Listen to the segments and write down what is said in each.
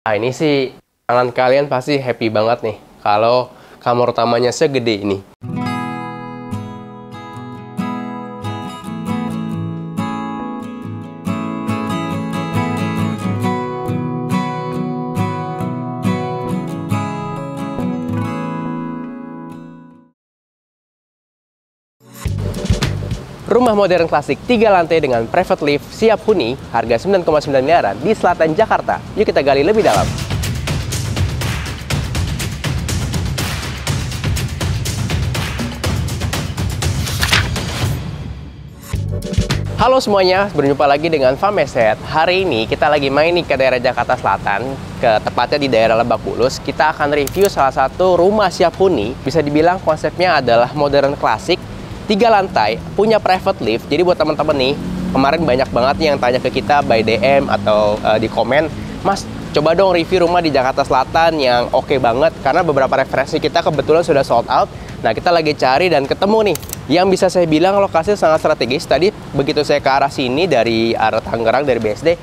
Nah, ini sih kalian pasti happy banget nih kalau kamar utamanya segede ini. Rumah modern klasik 3 lantai dengan private lift siap huni, harga 9,9 miliaran di selatan Jakarta. Yuk kita gali lebih dalam. Halo semuanya, berjumpa lagi dengan Fameset. Hari ini kita lagi main nih ke daerah Jakarta Selatan, tepatnya di daerah Lebak Bulus. Kita akan review salah satu rumah siap huni. Bisa dibilang konsepnya adalah modern klasik, 3 lantai, punya private lift. Jadi buat teman-teman nih, kemarin banyak banget nih yang tanya ke kita by DM atau di komen, Mas, coba dong review rumah di Jakarta Selatan yang oke banget, karena beberapa referensi kita kebetulan sudah sold out. Nah, kita lagi cari dan ketemu nih yang bisa saya bilang lokasinya sangat strategis. Tadi begitu saya ke arah sini dari arah Tangerang, dari BSD,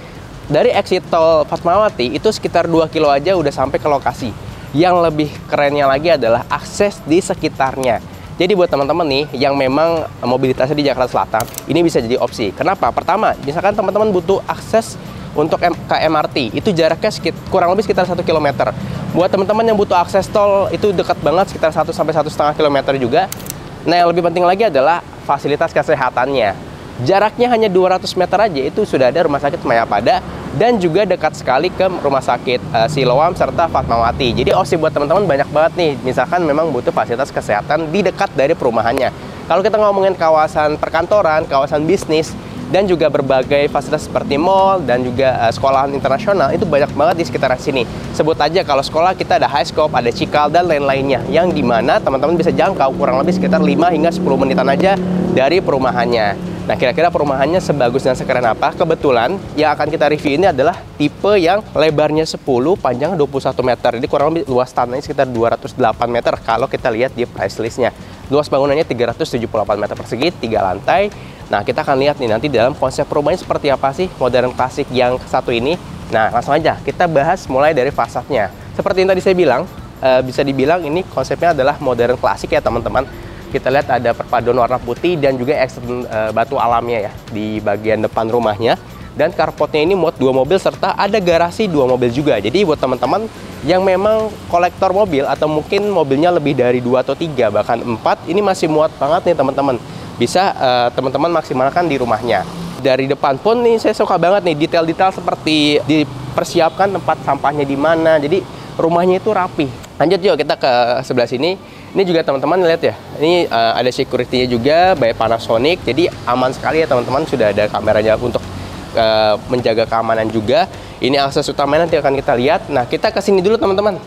dari exit tol Fatmawati itu sekitar 2 kilo aja udah sampai ke lokasi. Yang lebih kerennya lagi adalah akses di sekitarnya. Jadi buat teman-teman nih yang memang mobilitasnya di Jakarta Selatan, ini bisa jadi opsi. Kenapa? Pertama, misalkan teman-teman butuh akses untuk ke MRT, itu jaraknya kurang lebih sekitar 1 km. Buat teman-teman yang butuh akses tol, itu dekat banget, sekitar 1 sampai 1,5 km juga. Nah, yang lebih penting lagi adalah fasilitas kesehatannya. Jaraknya hanya 200 meter aja, itu sudah ada Rumah Sakit Mayapada, dan juga dekat sekali ke Rumah Sakit Siloam serta Fatmawati. Jadi opsi buat teman-teman banyak banget nih, misalkan memang butuh fasilitas kesehatan di dekat dari perumahannya. Kalau kita ngomongin kawasan perkantoran, kawasan bisnis, dan juga berbagai fasilitas seperti mall dan juga sekolahan internasional, itu banyak banget di sekitaran sini. Sebut aja kalau sekolah kita ada Highscope, ada Cikal, dan lain-lainnya, yang dimana teman-teman bisa jangkau kurang lebih sekitar 5 hingga 10 menitan aja dari perumahannya. Nah, kira-kira perumahannya sebagus dan sekeren apa? Kebetulan yang akan kita review ini adalah tipe yang lebarnya 10, panjangnya 21 meter. Jadi kurang lebih luas tanahnya sekitar 208 meter kalau kita lihat di price listnya. Luas bangunannya 378 meter persegi, 3 lantai. Nah, kita akan lihat nih nanti dalam konsep perumahannya seperti apa sih modern klasik yang satu ini. Nah, langsung aja kita bahas mulai dari fasadnya. Seperti yang tadi saya bilang, bisa dibilang ini konsepnya adalah modern klasik ya teman-teman. Kita lihat ada perpaduan warna putih dan juga eksten batu alamnya ya di bagian depan rumahnya. Dan carportnya ini muat 2 mobil serta ada garasi 2 mobil juga. Jadi buat teman-teman yang memang kolektor mobil atau mungkin mobilnya lebih dari 2 atau 3 bahkan 4, ini masih muat banget nih teman-teman. Bisa teman-teman maksimalkan di rumahnya. Dari depan pun nih saya suka banget nih detail-detail seperti dipersiapkan tempat sampahnya di mana. Jadi rumahnya itu rapi. Lanjut yuk kita ke sebelah sini. Ini juga teman-teman lihat ya, ini ada security-nya juga by Panasonic, jadi aman sekali ya teman-teman, sudah ada kameranya untuk menjaga keamanan juga. Ini akses utamanya nanti akan kita lihat. Nah, kita ke sini dulu teman-teman.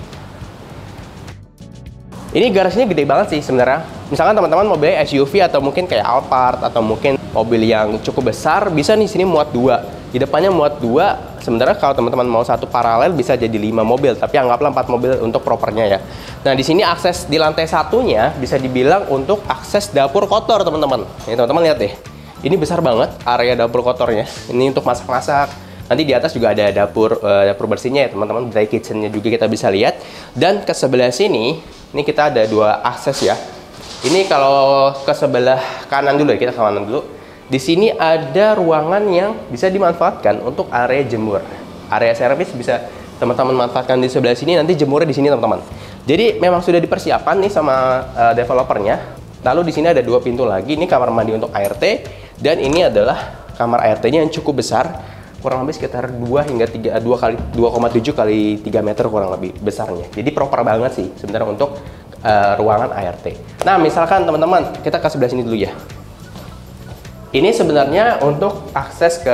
Ini garasinya gede banget sih sebenarnya. Misalkan teman-teman mau beli SUV atau mungkin kayak Alphard atau mungkin mobil yang cukup besar, bisa nih sini muat 2. Di depannya muat 2. Sebenarnya kalau teman-teman mau satu paralel bisa jadi 5 mobil, tapi anggaplah 4 mobil untuk propernya ya. Nah, di sini akses di lantai satunya bisa dibilang untuk akses dapur kotor teman-teman. Ini teman-teman lihat deh. Ini besar banget area dapur kotornya. Ini untuk masak-masak. Nanti di atas juga ada dapur bersihnya ya teman-teman. Dry kitchennya juga kita bisa lihat. Dan ke sebelah sini, ini kita ada 2 akses ya. Ini kalau ke sebelah kanan dulu ya, kita ke kanan dulu. Di sini ada ruangan yang bisa dimanfaatkan untuk area jemur. Area servis bisa teman-teman manfaatkan di sebelah sini, nanti jemurnya di sini teman-teman. Jadi memang sudah dipersiapkan nih sama developernya. Lalu di sini ada 2 pintu lagi, ini kamar mandi untuk ART, dan ini adalah kamar ART-nya yang cukup besar, kurang lebih sekitar 2,7 kali 3 meter kurang lebih besarnya. Jadi proper banget sih sebenarnya untuk ruangan ART. Nah, misalkan teman-teman, kita ke sebelah sini dulu ya. Ini sebenarnya untuk akses ke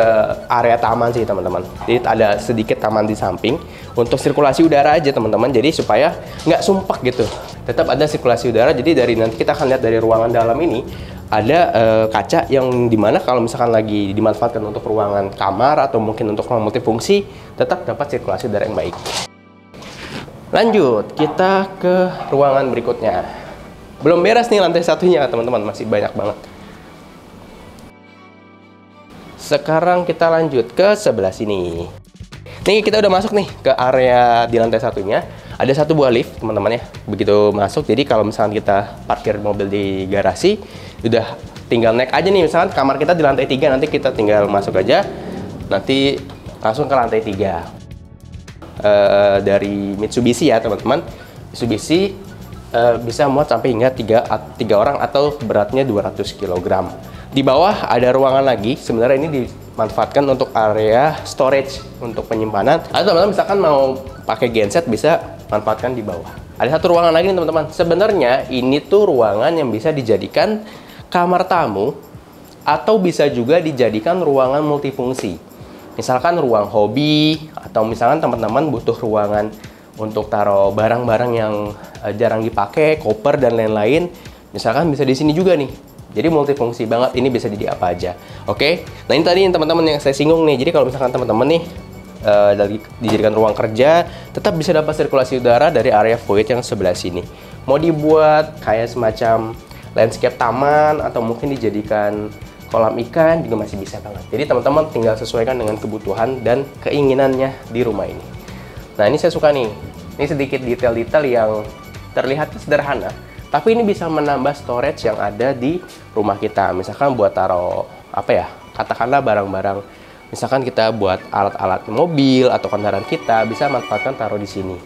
area taman sih teman-teman. Jadi ada sedikit taman di samping untuk sirkulasi udara aja teman-teman. Jadi supaya nggak sumpek gitu. Tetap ada sirkulasi udara. Jadi dari nanti kita akan lihat dari ruangan dalam ini ada kaca yang dimana kalau misalkan lagi dimanfaatkan untuk ruangan kamar atau mungkin untuk ruang multifungsi, tetap dapat sirkulasi udara yang baik. Lanjut, kita ke ruangan berikutnya. Belum beres nih lantai satunya teman-teman, masih banyak banget. Sekarang kita lanjut ke sebelah sini. Nih kita udah masuk nih ke area di lantai satunya. Ada satu buah lift teman-teman ya. Begitu masuk, jadi kalau misalkan kita parkir mobil di garasi, udah tinggal naik aja nih. Misalkan kamar kita di lantai 3, nanti kita tinggal masuk aja. Nanti langsung ke lantai 3. Dari Mitsubishi ya teman-teman. Mitsubishi bisa muat sampai hingga 3 orang atau beratnya 200 kg. Di bawah ada ruangan lagi. Sebenarnya ini dimanfaatkan untuk area storage untuk penyimpanan. Atau teman-teman misalkan mau pakai genset bisa manfaatkan di bawah. Ada satu ruangan lagi nih teman-teman. Sebenarnya ini tuh ruangan yang bisa dijadikan kamar tamu atau bisa juga dijadikan ruangan multifungsi. Misalkan ruang hobi atau misalkan teman-teman butuh ruangan untuk taruh barang-barang yang jarang dipakai, koper dan lain-lain. Misalkan bisa di sini juga nih. Jadi multifungsi banget, ini bisa jadi apa aja. Oke, nah ini tadi teman-teman yang saya singgung nih. Jadi kalau misalkan teman-teman nih dijadikan ruang kerja, tetap bisa dapat sirkulasi udara dari area void yang sebelah sini. Mau dibuat kayak semacam landscape taman atau mungkin dijadikan kolam ikan juga masih bisa banget. Jadi teman-teman tinggal sesuaikan dengan kebutuhan dan keinginannya di rumah ini. Nah ini saya suka nih. Ini sedikit detail-detail yang terlihat sederhana, tapi ini bisa menambah storage yang ada di rumah kita. Misalkan buat taruh apa ya, katakanlah barang-barang, misalkan kita buat alat-alat mobil atau kendaraan kita, bisa manfaatkan taruh di sini.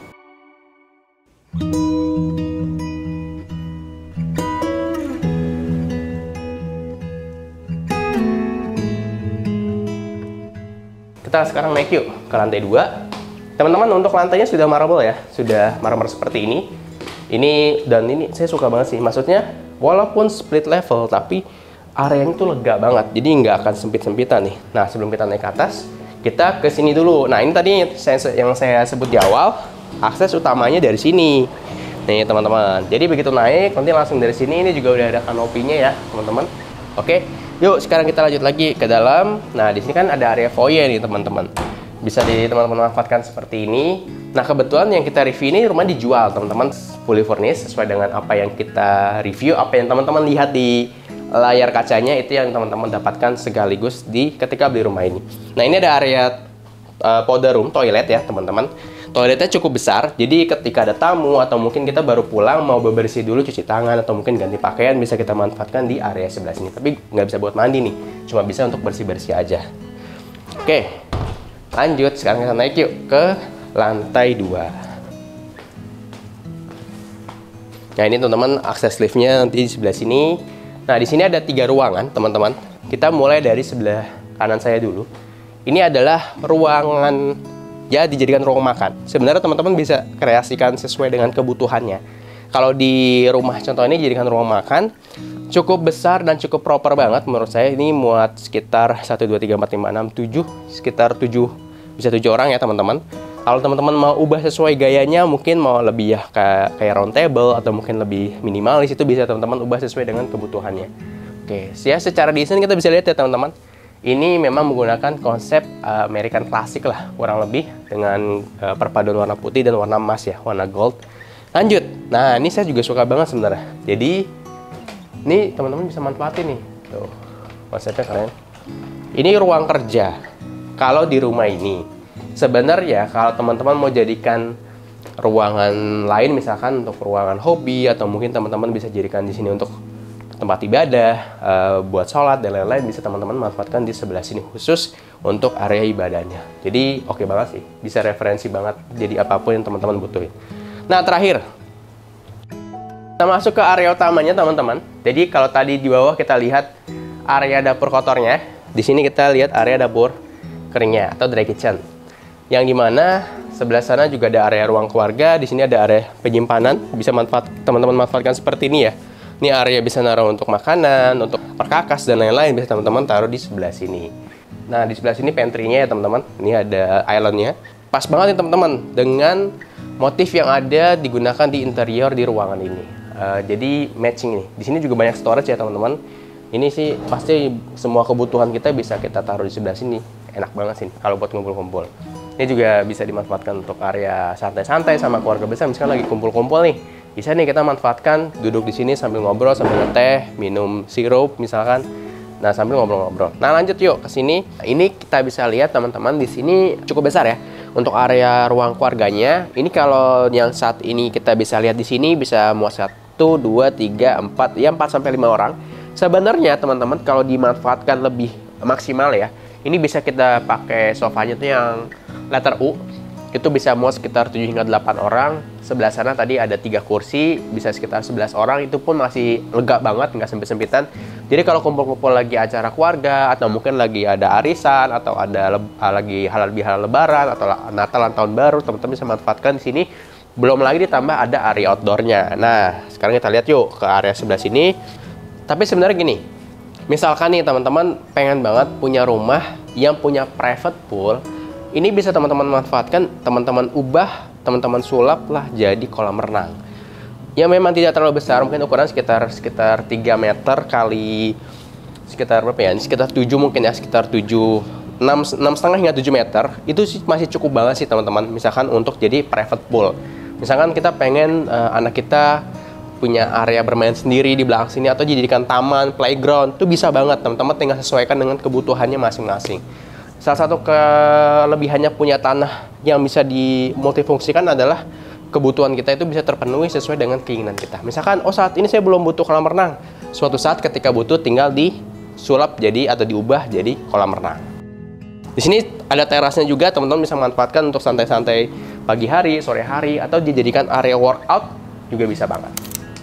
Kita sekarang naik yuk ke lantai 2. Teman-teman, untuk lantainya sudah marble ya, sudah marmer seperti ini. Ini saya suka banget sih. Maksudnya walaupun split level, tapi areanya itu lega banget. Jadi nggak akan sempit-sempitan nih. Nah sebelum kita naik ke atas, kita ke sini dulu. Nah ini tadi yang saya sebut di awal, akses utamanya dari sini. Nih teman-teman. Jadi begitu naik, nanti langsung dari sini. Ini juga udah ada kanopinya ya teman-teman. Oke, yuk sekarang kita lanjut lagi ke dalam. Nah di sini kan ada area foyer nih teman-teman. Bisa teman-teman manfaatkan seperti ini. Nah kebetulan yang kita review ini rumah dijual teman-teman, fully furnished sesuai dengan apa yang kita review, apa yang teman-teman lihat di layar kacanya itu yang teman-teman dapatkan sekaligus ketika beli rumah ini. Nah ini ada area powder room, toilet ya teman-teman. Toiletnya cukup besar, jadi ketika ada tamu atau mungkin kita baru pulang mau bebersih dulu, cuci tangan atau mungkin ganti pakaian, bisa kita manfaatkan di area sebelah sini. Tapi nggak bisa buat mandi nih, cuma bisa untuk bersih-bersih aja. Oke, lanjut, sekarang kita naik yuk ke lantai 2. Nah ini teman-teman akses liftnya nanti di sebelah sini. Nah di sini ada 3 ruangan teman-teman. Kita mulai dari sebelah kanan saya dulu. Ini adalah ruangan ya dijadikan ruang makan. Sebenarnya teman-teman bisa kreasikan sesuai dengan kebutuhannya. Kalau di rumah contoh ini dijadikan ruang makan, cukup besar dan cukup proper banget menurut saya. Ini muat sekitar 1, 2, 3, 4, 5, 6, 7, sekitar 7, bisa 7 orang ya teman-teman. Kalau teman-teman mau ubah sesuai gayanya, mungkin mau lebih ya kayak round table atau mungkin lebih minimalis, itu bisa teman-teman ubah sesuai dengan kebutuhannya. Oke, ya secara desain kita bisa lihat ya teman-teman. Ini memang menggunakan konsep American klasik lah, kurang lebih dengan perpaduan warna putih dan warna emas ya, warna gold. Lanjut, nah ini saya juga suka banget sebenarnya. Jadi ini teman-teman bisa manfaatin nih, tuh konsepnya keren. Ini ruang kerja. Kalau di rumah ini, sebenarnya kalau teman-teman mau jadikan ruangan lain, misalkan untuk ruangan hobi atau mungkin teman-teman bisa jadikan di sini untuk tempat ibadah, buat sholat dan lain-lain, bisa teman-teman manfaatkan di sebelah sini khusus untuk area ibadahnya. Jadi oke banget sih, bisa referensi banget jadi apapun yang teman-teman butuhin. Nah terakhir, kita masuk ke area utamanya teman-teman. Jadi kalau tadi di bawah kita lihat area dapur kotornya, di sini kita lihat area dapur keringnya atau dry kitchen. Yang dimana sebelah sana juga ada area ruang keluarga, di sini ada area penyimpanan, bisa teman-teman manfaatkan seperti ini ya. Ini area bisa naruh untuk makanan, untuk perkakas dan lain-lain, bisa teman-teman taruh di sebelah sini. Nah, di sebelah sini pantry-nya ya teman-teman. Ini ada island-nya. Pas banget nih teman-teman dengan motif yang ada digunakan di interior di ruangan ini. Jadi matching nih. Di sini juga banyak storage ya teman-teman. Ini sih pasti semua kebutuhan kita bisa kita taruh di sebelah sini. Enak banget sih kalau buat ngumpul-kumpul. Ini juga bisa dimanfaatkan untuk area santai-santai sama keluarga besar. Misalkan lagi kumpul-kumpul nih, bisa nih kita manfaatkan duduk di sini sambil ngobrol, sambil ngeteh, minum sirup misalkan. Nah, sambil ngobrol-ngobrol. Nah, lanjut yuk ke sini. Ini kita bisa lihat teman-teman di sini cukup besar ya. Untuk area ruang keluarganya, ini kalau yang saat ini kita bisa lihat di sini bisa muat 1, 2, 3, 4, ya 4 sampai 5 orang. Sebenarnya teman-teman kalau dimanfaatkan lebih maksimal ya, ini bisa kita pakai sofanya tuh yang letter U. Itu bisa muat sekitar 7 hingga 8 orang. Sebelah sana tadi ada 3 kursi, bisa sekitar 11 orang. Itu pun masih lega banget, nggak sempit-sempitan. Jadi kalau kumpul-kumpul lagi acara keluarga, atau mungkin lagi ada arisan, atau ada lagi halal bihalal lebaran, atau Natal dan Tahun Baru, teman-teman bisa manfaatkan di sini. Belum lagi ditambah ada area outdoornya. Nah, sekarang kita lihat yuk ke area sebelah sini. Tapi sebenarnya gini, misalkan nih teman-teman pengen banget punya rumah yang punya private pool, ini bisa teman-teman manfaatkan, teman-teman ubah, teman-teman sulap lah jadi kolam renang. Ya memang tidak terlalu besar, mungkin ukuran sekitar 3 meter kali sekitar berapa ya? Sekitar 7 mungkin ya, sekitar 6,5 hingga 7 meter. Itu sih masih cukup banget sih teman-teman. Misalkan untuk jadi private pool. Misalkan kita pengen anak kita punya area bermain sendiri di belakang sini atau dijadikan taman, playground, itu bisa banget teman-teman, tinggal sesuaikan dengan kebutuhannya masing-masing. Salah satu kelebihannya punya tanah yang bisa dimultifungsikan adalah kebutuhan kita itu bisa terpenuhi sesuai dengan keinginan kita. Misalkan, oh saat ini saya belum butuh kolam renang. Suatu saat ketika butuh tinggal disulap jadi atau diubah jadi kolam renang. Di sini ada terasnya juga, teman-teman bisa manfaatkan untuk santai-santai pagi hari, sore hari, atau dijadikan area workout juga bisa banget.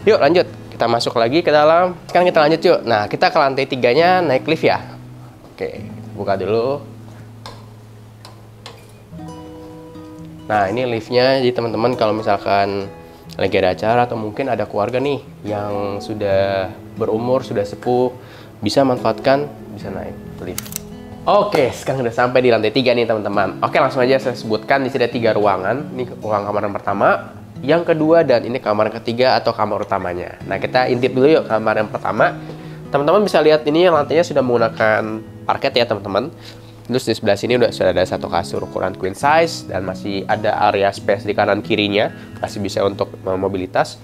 Yuk lanjut, kita masuk lagi ke dalam. Sekarang kita lanjut yuk. Nah, kita ke lantai 3-nya naik lift ya. Oke, buka dulu. Nah, ini liftnya, jadi teman-teman kalau misalkan lagi ada acara atau mungkin ada keluarga nih yang sudah berumur, sudah sepuh, bisa manfaatkan, bisa naik lift. Oke, sekarang udah sampai di lantai 3 nih teman-teman. Oke, langsung aja saya sebutkan, di sini ada 3 ruangan. Ini ruang kamar yang pertama, yang kedua, dan ini kamar yang ketiga atau kamar utamanya. Nah, kita intip dulu yuk kamar yang pertama. Teman-teman bisa lihat ini yang lantainya sudah menggunakan parket ya teman-teman. Terus di sebelah sini sudah ada satu kasur ukuran queen size dan masih ada area space di kanan kirinya, masih bisa untuk mobilitas.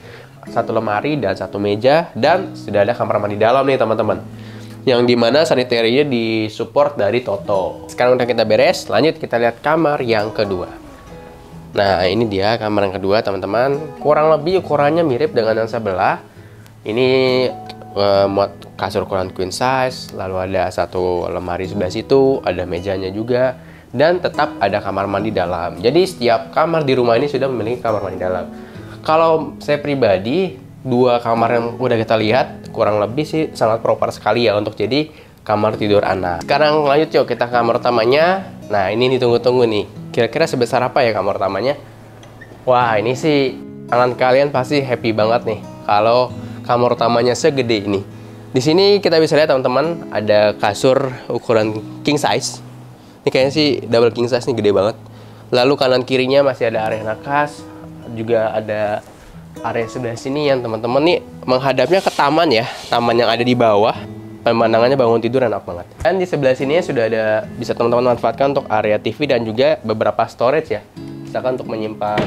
Satu lemari dan satu meja, dan sudah ada kamar mandi dalam nih teman-teman. Yang dimana sanitarinya disupport dari Toto. Sekarang udah kita beres, lanjut kita lihat kamar yang kedua. Nah, ini dia kamar yang kedua teman-teman. Kurang lebih ukurannya mirip dengan yang sebelah. Ini muat kasur ukuran queen size, lalu ada satu lemari sebelah situ, ada mejanya juga, dan tetap ada kamar mandi dalam. Jadi setiap kamar di rumah ini sudah memiliki kamar mandi dalam. Kalau saya pribadi, 2 kamar yang udah kita lihat kurang lebih sih sangat proper sekali ya untuk jadi kamar tidur anak. Sekarang lanjut yuk kita kamar utamanya. Nah, ini ditunggu-tunggu nih. Kira-kira sebesar apa ya kamar utamanya? Wah, ini sih kalian pasti happy banget nih kalau kamar utamanya segede ini. Di sini kita bisa lihat teman-teman ada kasur ukuran king size. Ini kayaknya sih double king size nih, gede banget. Lalu kanan kirinya masih ada area nakas, juga ada area sebelah sini yang teman-teman nih menghadapnya ke taman ya, taman yang ada di bawah. Pemandangannya bangun tidur enak banget. Dan di sebelah sini sudah ada, bisa teman-teman manfaatkan untuk area TV dan juga beberapa storage ya. Misalkan untuk menyimpan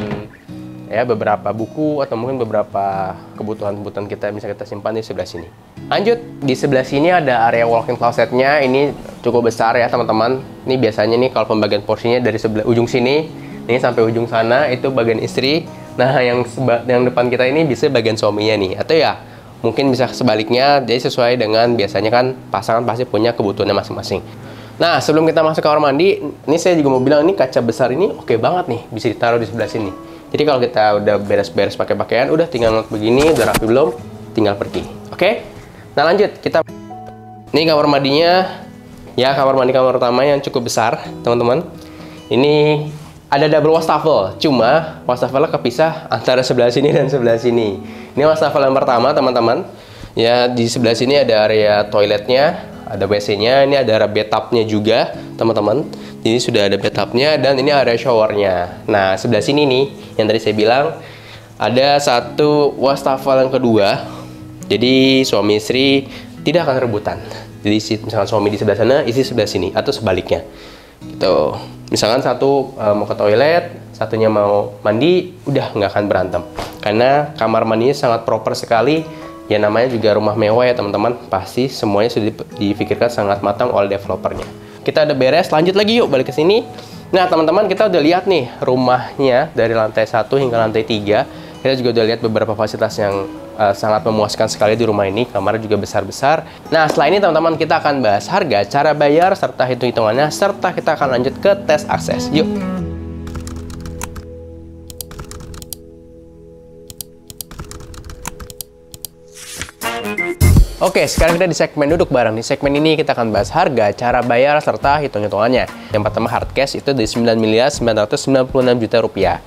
ya beberapa buku atau mungkin beberapa kebutuhan-kebutuhan kita bisa kita simpan di sebelah sini. Lanjut, di sebelah sini ada area walk-in closetnya. Ini cukup besar ya teman-teman. Ini biasanya nih kalau pembagian porsinya dari sebelah ujung sini ini sampai ujung sana itu bagian istri. Nah, yang depan kita ini bisa bagian suaminya nih, atau ya mungkin bisa sebaliknya. Jadi sesuai dengan biasanya kan pasangan pasti punya kebutuhannya masing-masing. Nah, sebelum kita masuk ke kamar mandi, ini saya juga mau bilang ini kaca besar ini oke banget nih, bisa ditaruh di sebelah sini. Jadi kalau kita udah beres-beres pakai pakaian, udah tinggal begini, udah rapi belum, tinggal pergi. Oke? Nah, lanjut kita. Ini kamar mandinya, ya kamar mandi kamar utama yang cukup besar, teman-teman. Ini ada double wastafel, cuma wastafelnya kepisah antara sebelah sini dan sebelah sini. Ini wastafel yang pertama, teman-teman. Ya, di sebelah sini ada area toiletnya, ada WC-nya, ini ada area bathtub-nya juga, teman-teman. Ini sudah ada bathtub-nya dan ini area shower-nya. Nah, sebelah sini nih, yang tadi saya bilang, ada satu wastafel yang kedua. Jadi, suami istri tidak akan rebutan. Jadi, misalkan suami di sebelah sana, istri sebelah sini, atau sebaliknya. Gitu. Misalkan satu mau ke toilet, satunya mau mandi, udah nggak akan berantem. Karena kamar mandinya sangat proper sekali. Ya namanya juga rumah mewah ya teman-teman. Pasti semuanya sudah dipikirkan sangat matang oleh developernya. Kita udah beres, lanjut lagi yuk balik ke sini. Nah, teman-teman, kita udah lihat nih rumahnya dari lantai 1 hingga lantai 3. Kita juga udah lihat beberapa fasilitas yang sangat memuaskan sekali di rumah ini. Kamarnya juga besar-besar. Nah, setelah ini teman-teman kita akan bahas harga, cara bayar, serta hitung-hitungannya, serta kita akan lanjut ke tes akses. Yuk! Oke, sekarang kita di segmen duduk bareng. Di segmen ini kita akan bahas harga, cara bayar, serta hitung-hitungannya. Yang pertama hard cash itu di 9.996 juta rupiah.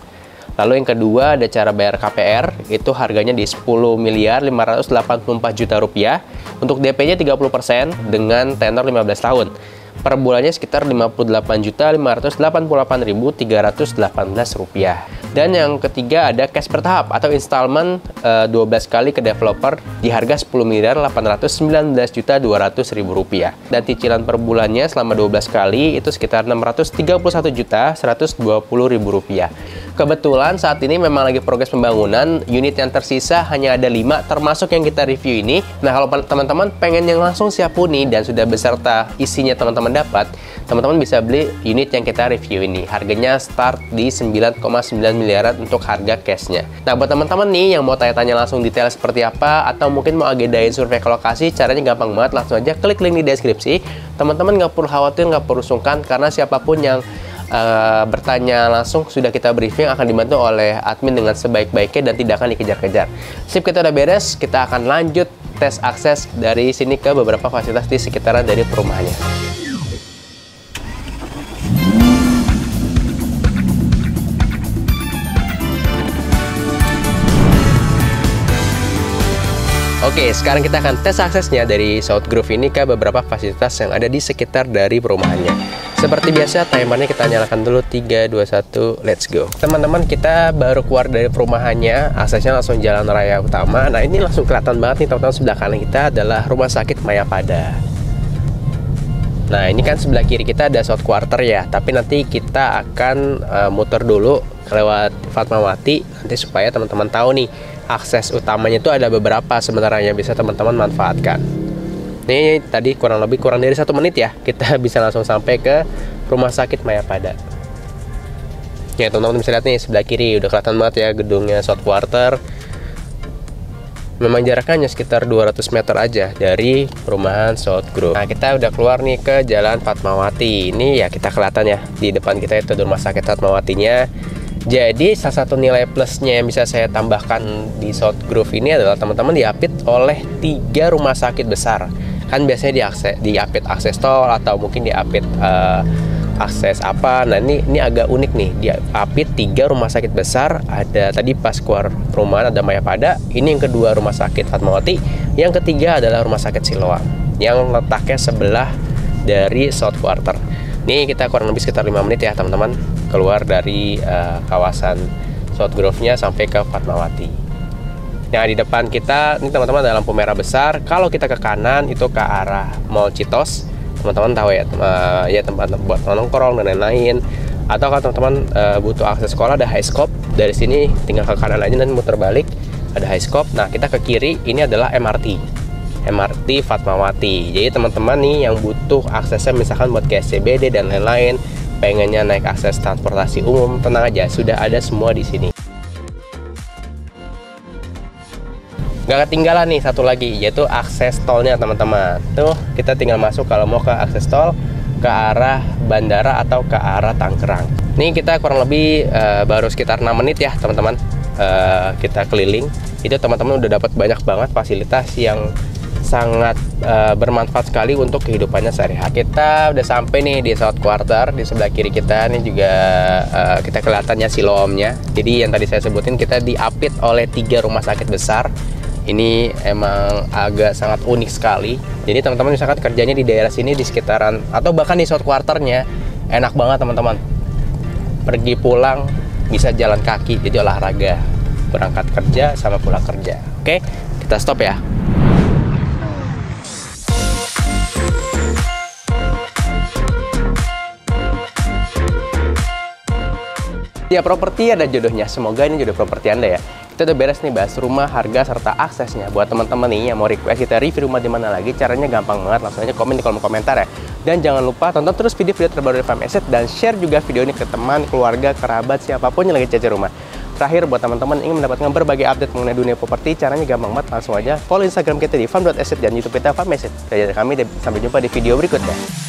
Lalu yang kedua ada cara bayar KPR, itu harganya di 10.584 juta rupiah. Untuk DP-nya 30% dengan tenor 15 tahun. Per bulannya sekitar 58.588.318 rupiah. Dan yang ketiga ada cash bertahap atau installment 12 kali ke developer di harga 10.819.200.000 rupiah. Dan cicilan per bulannya selama 12 kali itu sekitar 631.120.000 rupiah. Kebetulan saat ini memang lagi progres pembangunan, unit yang tersisa hanya ada 5 termasuk yang kita review ini. Nah, kalau teman-teman pengen yang langsung siap huni dan sudah beserta isinya teman-teman dapat, teman-teman bisa beli unit yang kita review ini. Harganya start di 9,9 miliaran untuk harga cashnya. Nah, buat teman-teman nih yang mau tanya-tanya langsung detail seperti apa, atau mungkin mau agendain survei ke lokasi, caranya gampang banget. Langsung aja klik link di deskripsi. Teman-teman nggak perlu khawatir, nggak perlu sungkan, karena siapapun yang bertanya langsung sudah kita briefing, akan dibantu oleh admin dengan sebaik-baiknya dan tidak akan dikejar-kejar. Sip, kita udah beres, kita akan lanjut tes akses dari sini ke beberapa fasilitas di sekitaran dari perumahannya. Oke, sekarang kita akan tes aksesnya dari South Grove ini ke beberapa fasilitas yang ada di sekitar dari perumahannya. Seperti biasa, timernya kita nyalakan dulu. 3, 2, 1, let's go. Teman-teman, kita baru keluar dari perumahannya, aksesnya langsung jalan raya utama. Nah, ini langsung kelihatan banget nih teman-teman, sebelah kanan kita adalah Rumah Sakit Mayapada. Nah, ini kan sebelah kiri kita ada South Quarter ya, tapi nanti kita akan muter dulu lewat Fatmawati, nanti supaya teman-teman tahu nih, akses utamanya itu ada beberapa sebenarnya yang bisa teman-teman manfaatkan. Ini tadi kurang dari 1 menit ya, kita bisa langsung sampai ke Rumah Sakit Mayapada. Ya, teman-teman bisa lihat nih sebelah kiri udah kelihatan banget ya gedungnya South Quarter. Memang jaraknya sekitar 200 meter aja dari perumahan South Grove. Nah, kita udah keluar nih ke Jalan Fatmawati. Ini ya kita kelihatan ya di depan kita itu Rumah Sakit Fatmawatinya. Jadi salah satu nilai plusnya yang bisa saya tambahkan di South Grove ini adalah teman-teman diapit oleh 3 rumah sakit besar. Kan biasanya diapit akses tol atau mungkin diapit akses apa. Nah, ini agak unik nih, diapit 3 rumah sakit besar. Ada tadi pas keluar perumahan ada Mayapada, ini yang kedua Rumah Sakit Fatmawati, yang ketiga adalah Rumah Sakit Siloam yang letaknya sebelah dari South Quarter. Ini kita kurang lebih sekitar 5 menit ya teman-teman keluar dari kawasan South Grove-nya sampai ke Fatmawati. Nah, di depan kita ini teman-teman ada lampu merah besar. Kalau kita ke kanan itu ke arah Mall Citos. Teman-teman tahu ya, ya tempat buat nongkrong dan lain-lain. Atau kalau teman-teman butuh akses sekolah ada Highscope. Dari sini tinggal ke kanan aja dan muter balik ada Highscope. Nah, kita ke kiri ini adalah MRT Fatmawati. Jadi teman-teman nih yang butuh aksesnya misalkan buat ke SCBD dan lain-lain, pengennya naik akses transportasi umum, tenang aja, sudah ada semua di sini. Gak ketinggalan nih satu lagi, yaitu akses tolnya teman-teman. Tuh kita tinggal masuk kalau mau ke akses tol ke arah bandara atau ke arah Tangerang. Nih kita kurang lebih baru sekitar 6 menit ya teman-teman kita keliling. Itu teman-teman udah dapat banyak banget fasilitas yang sangat bermanfaat sekali untuk kehidupannya sehari-hari. Kita udah sampai nih di South Quarter, di sebelah kiri kita ini juga kita kelihatannya Siloamnya. Jadi yang tadi saya sebutin kita diapit oleh 3 rumah sakit besar. Ini emang agak sangat unik sekali. Jadi teman-teman misalkan kerjanya di daerah sini di sekitaran atau bahkan di South Quarternya, enak banget teman-teman. Pergi pulang bisa jalan kaki, jadi olahraga. Berangkat kerja sama pulang kerja. Oke, kita stop ya. Ya, properti ada jodohnya. Semoga ini jodoh properti Anda ya. Kita udah beres nih bahas rumah, harga, serta aksesnya. Buat teman-teman nih yang mau request kita review rumah di mana lagi, caranya gampang banget. Langsung aja komen di kolom komentar ya. Dan jangan lupa tonton terus video-video terbaru dari Fam Asset dan share juga video ini ke teman, keluarga, kerabat, siapapun yang lagi cari rumah. Terakhir, buat teman-teman ingin mendapatkan berbagai update mengenai dunia properti, caranya gampang banget. Langsung aja follow Instagram kita di fam.asset dan YouTube kita Fam Asset. Dari kami, sampai jumpa di video berikutnya.